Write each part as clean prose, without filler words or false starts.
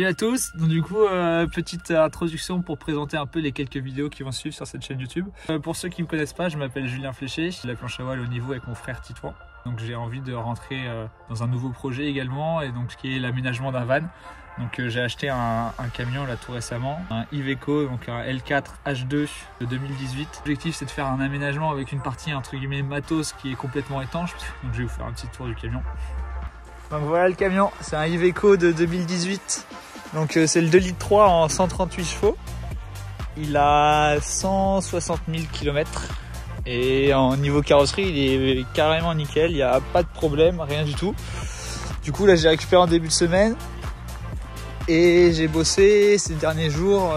Salut à tous, donc du coup petite introduction pour présenter un peu les quelques vidéos qui vont suivre sur cette chaîne YouTube. Pour ceux qui ne me connaissent pas, je m'appelle Julien Fléché, je suis de la planche à voile au niveau avec mon frère Titouan. Donc j'ai envie de rentrer dans un nouveau projet également, et donc ce qui est l'aménagement d'un van. Donc j'ai acheté un camion là tout récemment, un Iveco, donc un L4 H2 de 2018. L'objectif c'est de faire un aménagement avec une partie entre guillemets matos qui est complètement étanche. Donc je vais vous faire un petit tour du camion. Donc voilà le camion, c'est un Iveco de 2018. Donc c'est le 2,3 litres en 138 chevaux. Il a 160 000 km. Et en niveau carrosserie, il est carrément nickel. Il n'y a pas de problème, rien du tout. Du coup là j'ai récupéré en début de semaine. Et j'ai bossé ces derniers jours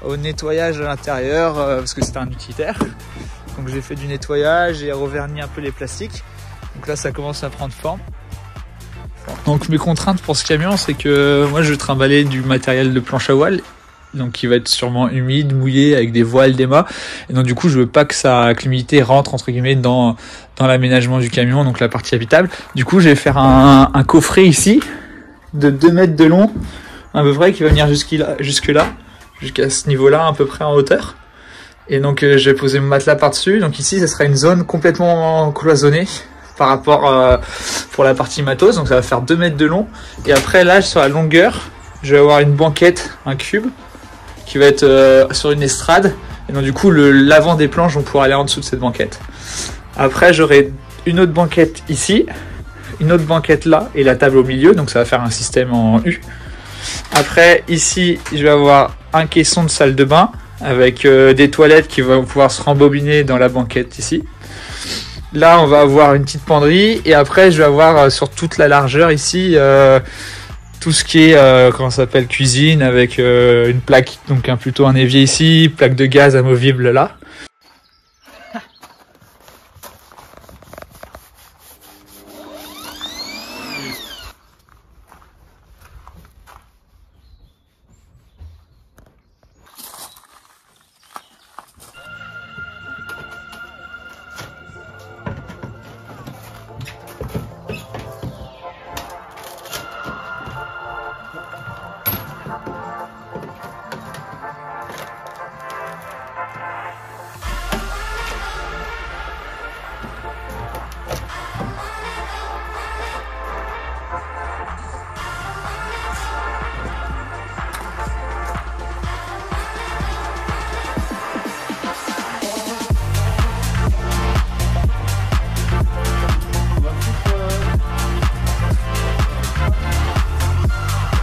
au nettoyage à l'intérieur parce que c'était un utilitaire. Donc j'ai fait du nettoyage et reverni un peu les plastiques. Donc là ça commence à prendre forme. Donc mes contraintes pour ce camion, c'est que moi je vais trimballer du matériel de planche à voile, donc qui va être sûrement humide, mouillé, avec des voiles, des mâts. Et donc du coup je veux pas que sa humidité rentre entre guillemets dans l'aménagement du camion, donc la partie habitable. Du coup je vais faire un coffret ici de 2 mètres de long, à peu près, qui va venir jusqu'à ce niveau-là, à peu près en hauteur. Et donc je vais poser mon matelas par-dessus. Donc ici ça sera une zone complètement cloisonnée par rapport pour la partie matos, donc ça va faire 2 mètres de long. Et après là sur la longueur je vais avoir une banquette, un cube qui va être sur une estrade, et donc du coup l'avant des planches vont pouvoir aller en dessous de cette banquette. Après j'aurai une autre banquette ici, une autre banquette là et la table au milieu, donc ça va faire un système en U. Après ici je vais avoir un caisson de salle de bain avec des toilettes qui vont pouvoir se rembobiner dans la banquette ici. Là, on va avoir une petite penderie, et après, je vais avoir sur toute la largeur ici tout ce qui est comment ça s'appelle, cuisine, avec une plaque, donc plutôt un évier ici, plaque de gaz amovible là.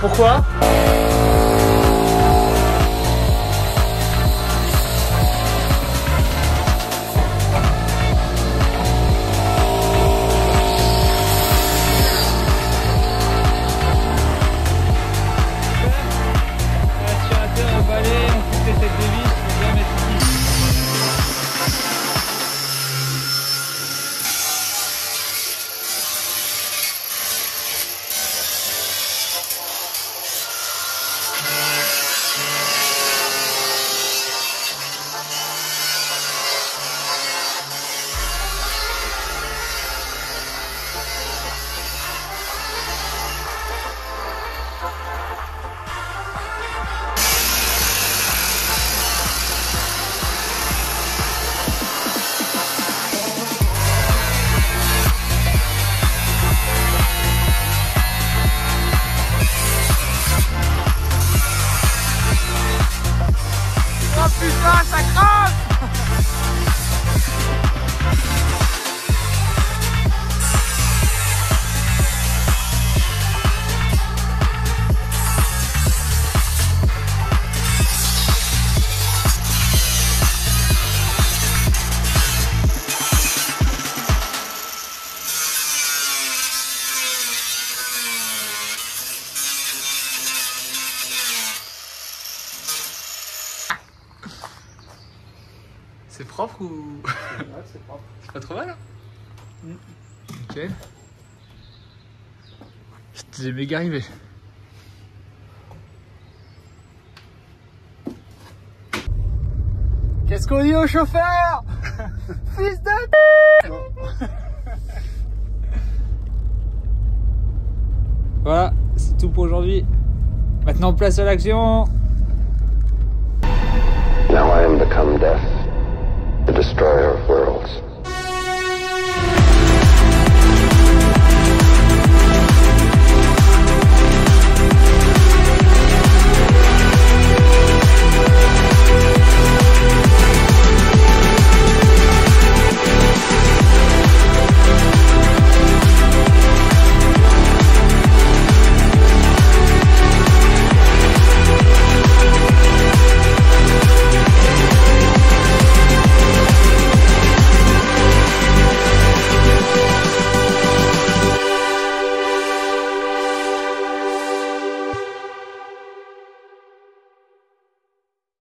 Pourquoi ? L'aspirateur au balai, on coupe les têtes de vis, on vient mettre ici. Putain, ça crame! C'est propre ou... Ouais, c'est propre. C'est pas trop mal, hein? Nickel. J'ai méga arrivé. Qu'est-ce qu'on dit au chauffeur? Fils de... Voilà, c'est tout pour aujourd'hui. Maintenant, place à l'action. Now I am become death, the destroyer of worlds.